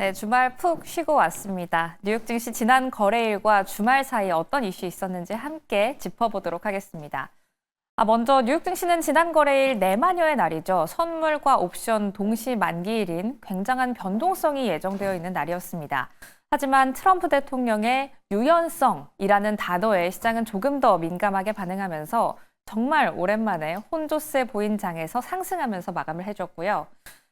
네, 주말 푹 쉬고 왔습니다. 뉴욕 증시 지난 거래일과 주말 사이 어떤 이슈 있었는지 함께 짚어보도록 하겠습니다. 먼저 뉴욕 증시는 지난 거래일 내마녀의 날이죠. 선물과 옵션 동시 만기일인 굉장한 변동성이 예정되어 있는 날이었습니다. 하지만 트럼프 대통령의 유연성이라는 단어에 시장은 조금 더 민감하게 반응하면서 정말 오랜만에 혼조세 보인 장에서 상승하면서 마감을 해줬고요.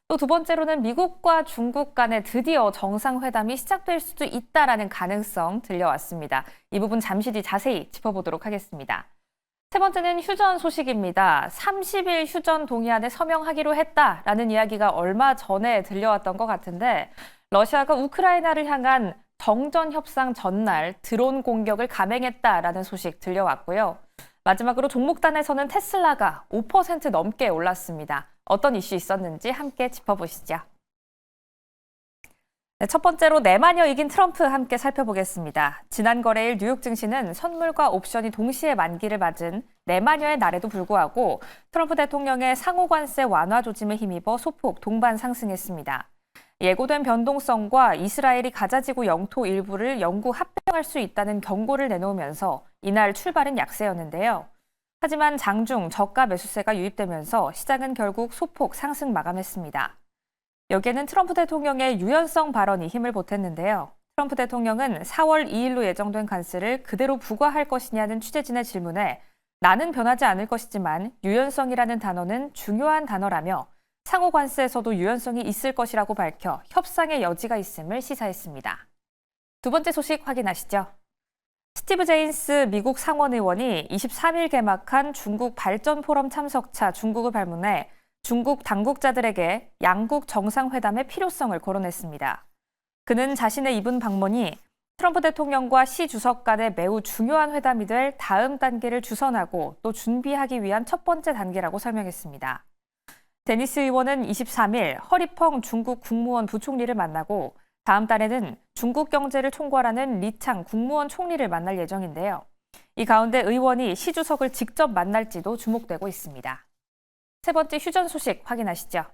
또 두 번째로는 미국과 중국 간에 드디어 정상회담이 시작될 수도 있다라는 가능성 들려왔습니다. 이 부분 잠시 뒤 자세히 짚어보도록 하겠습니다. 세 번째는 휴전 소식입니다. 30일 휴전 동의안에 서명하기로 했다라는 이야기가 얼마 전에 들려왔던 것 같은데 러시아가 우크라이나를 향한 정전 협상 전날 드론 공격을 감행했다라는 소식 들려왔고요. 마지막으로 종목단에서는 테슬라가 5% 넘게 올랐습니다. 어떤 이슈 있었는지 함께 짚어보시죠. 네, 첫 번째로 내마녀 이긴 트럼프 함께 살펴보겠습니다. 지난 거래일 뉴욕 증시는 선물과 옵션이 동시에 만기를 맞은 내마녀의 날에도 불구하고 트럼프 대통령의 상호관세 완화 조짐에 힘입어 소폭 동반 상승했습니다. 예고된 변동성과 이스라엘이 가자지구 영토 일부를 영구 합병할 수 있다는 경고를 내놓으면서 이날 출발은 약세였는데요. 하지만 장중 저가 매수세가 유입되면서 시장은 결국 소폭 상승 마감했습니다. 여기에는 트럼프 대통령의 유연성 발언이 힘을 보탰는데요. 트럼프 대통령은 4월 2일로 예정된 관세를 그대로 부과할 것이냐는 취재진의 질문에 나는 변하지 않을 것이지만 유연성이라는 단어는 중요한 단어라며 상호 관세에서도 유연성이 있을 것이라고 밝혀 협상의 여지가 있음을 시사했습니다. 두 번째 소식 확인하시죠. 스티브 제인스 미국 상원의원이 23일 개막한 중국 발전 포럼 참석차 중국을 방문해 중국 당국자들에게 양국 정상회담의 필요성을 거론했습니다. 그는 자신의 이번 방문이 트럼프 대통령과 시 주석 간의 매우 중요한 회담이 될 다음 단계를 주선하고 또 준비하기 위한 첫 번째 단계라고 설명했습니다. 데니스 의원은 23일 허리펑 중국 국무원 부총리를 만나고 다음 달에는 중국 경제를 총괄하는 리창 국무원 총리를 만날 예정인데요. 이 가운데 의원이 시 주석을 직접 만날지도 주목되고 있습니다. 세 번째 휴전 소식 확인하시죠.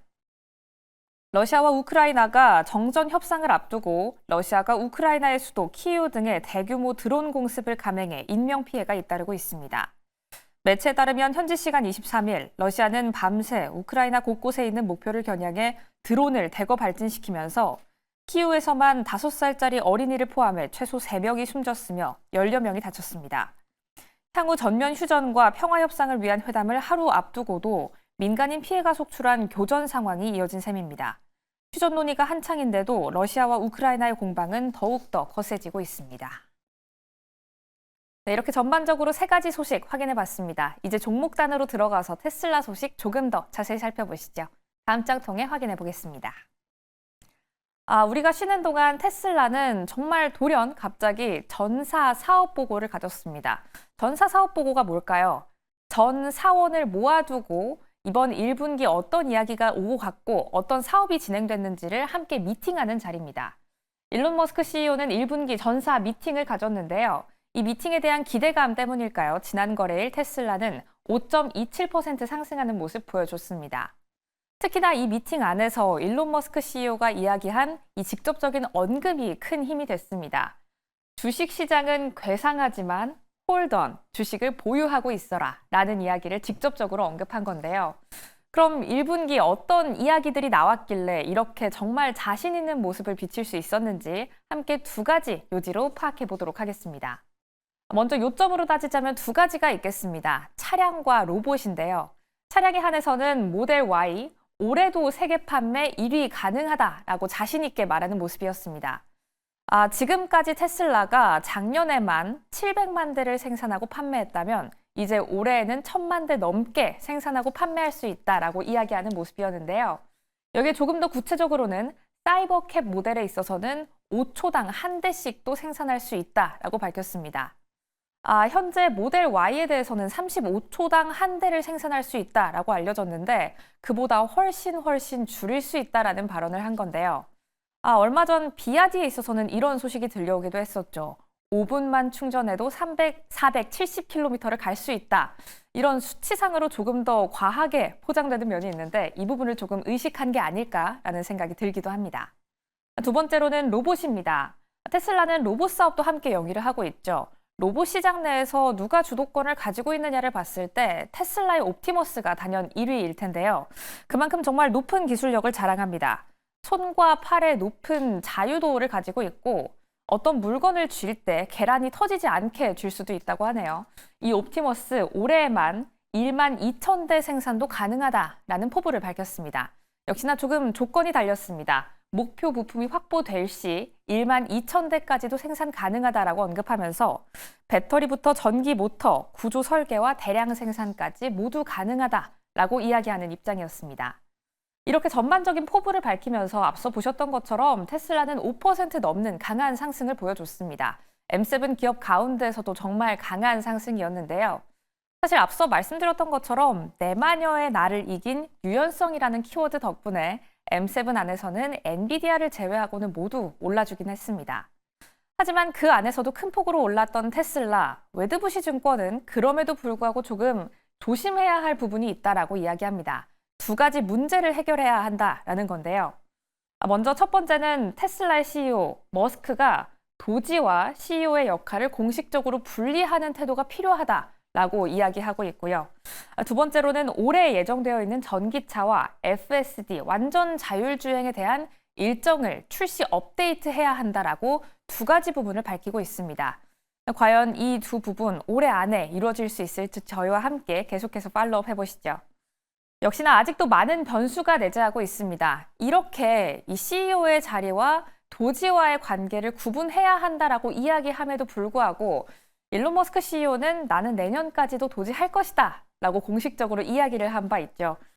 러시아와 우크라이나가 정전 협상을 앞두고 러시아가 우크라이나의 수도 키이우 등의 대규모 드론 공습을 감행해 인명피해가 잇따르고 있습니다. 매체에 따르면 현지 시간 23일 러시아는 밤새 우크라이나 곳곳에 있는 목표를 겨냥해 드론을 대거 발진시키면서 키이우에서만 5살짜리 어린이를 포함해 최소 3명이 숨졌으며 10여 명이 다쳤습니다. 향후 전면 휴전과 평화 협상을 위한 회담을 하루 앞두고도 민간인 피해가 속출한 교전 상황이 이어진 셈입니다. 휴전 논의가 한창인데도 러시아와 우크라이나의 공방은 더욱더 거세지고 있습니다. 네, 이렇게 전반적으로 세 가지 소식 확인해봤습니다. 이제 종목 단으로 들어가서 테슬라 소식 조금 더 자세히 살펴보시죠. 다음 장 통해 확인해보겠습니다. 우리가 쉬는 동안 테슬라는 정말 돌연 갑자기 전사 사업 보고를 가졌습니다. 전사 사업 보고가 뭘까요? 전 사원을 모아두고 이번 1분기 어떤 이야기가 오고 갔고 어떤 사업이 진행됐는지를 함께 미팅하는 자리입니다. 일론 머스크 CEO는 1분기 전사 미팅을 가졌는데요. 이 미팅에 대한 기대감 때문일까요? 지난 거래일 테슬라는 5.27% 상승하는 모습 보여줬습니다. 특히나 이 미팅 안에서 일론 머스크 CEO가 이야기한 이 직접적인 언급이 큰 힘이 됐습니다. 주식 시장은 괴상하지만 홀던, 주식을 보유하고 있어라 라는 이야기를 직접적으로 언급한 건데요. 그럼 1분기 어떤 이야기들이 나왔길래 이렇게 정말 자신 있는 모습을 비칠 수 있었는지 함께 두 가지 요지로 파악해 보도록 하겠습니다. 먼저 요점으로 따지자면 두 가지가 있겠습니다. 차량과 로봇인데요. 차량에 한해서는 모델 Y, 올해도 세계 판매 1위 가능하다라고 자신 있게 말하는 모습이었습니다. 지금까지 테슬라가 작년에만 700만 대를 생산하고 판매했다면 이제 올해에는 1000만 대 넘게 생산하고 판매할 수 있다라고 이야기하는 모습이었는데요. 여기에 조금 더 구체적으로는 사이버캡 모델에 있어서는 5초당 한 대씩도 생산할 수 있다라고 밝혔습니다. 현재 모델 Y에 대해서는 35초당 한 대를 생산할 수 있다라고 알려졌는데 그보다 훨씬 줄일 수 있다라는 발언을 한 건데요. 얼마 전 비아디에 있어서는 이런 소식이 들려오기도 했었죠. 5분만 충전해도 470km를 갈 수 있다. 이런 수치상으로 조금 더 과하게 포장되는 면이 있는데 이 부분을 조금 의식한 게 아닐까라는 생각이 들기도 합니다. 두 번째로는 로봇입니다. 테슬라는 로봇 사업도 함께 영위를 하고 있죠. 로봇 시장 내에서 누가 주도권을 가지고 있느냐를 봤을 때 테슬라의 옵티머스가 단연 1위일 텐데요. 그만큼 정말 높은 기술력을 자랑합니다. 손과 팔의 높은 자유도를 가지고 있고 어떤 물건을 쥘 때 계란이 터지지 않게 쥘 수도 있다고 하네요. 이 옵티머스 올해에만 1만 2천 대 생산도 가능하다라는 포부를 밝혔습니다. 역시나 조금 조건이 달렸습니다. 목표 부품이 확보될 시 1만 2천 대까지도 생산 가능하다라고 언급하면서 배터리부터 전기 모터, 구조 설계와 대량 생산까지 모두 가능하다라고 이야기하는 입장이었습니다. 이렇게 전반적인 포부를 밝히면서 앞서 보셨던 것처럼 테슬라는 5% 넘는 강한 상승을 보여줬습니다. M7 기업 가운데서도 정말 강한 상승이었는데요. 사실 앞서 말씀드렸던 것처럼 내마녀의 날을 이긴 유연성이라는 키워드 덕분에 M7 안에서는 엔비디아를 제외하고는 모두 올라주긴 했습니다. 하지만 그 안에서도 큰 폭으로 올랐던 테슬라, 웨드부시 증권은 그럼에도 불구하고 조금 조심해야 할 부분이 있다라고 이야기합니다. 두 가지 문제를 해결해야 한다라는 건데요. 먼저 첫 번째는 테슬라의 CEO 머스크가 도지와 CEO의 역할을 공식적으로 분리하는 태도가 필요하다라고 이야기하고 있고요. 두 번째로는 올해 예정되어 있는 전기차와 FSD 완전 자율주행에 대한 일정을 출시 업데이트해야 한다라고 두 가지 부분을 밝히고 있습니다. 과연 이 두 부분 올해 안에 이루어질 수 있을지 저희와 함께 계속해서 팔로우업 해보시죠. 역시나 아직도 많은 변수가 내재하고 있습니다. 이렇게 이 CEO의 자리와 도지와의 관계를 구분해야 한다라고 이야기함에도 불구하고 일론 머스크 CEO는 나는 내년까지도 도지할 것이다 라고 공식적으로 이야기를 한 바 있죠.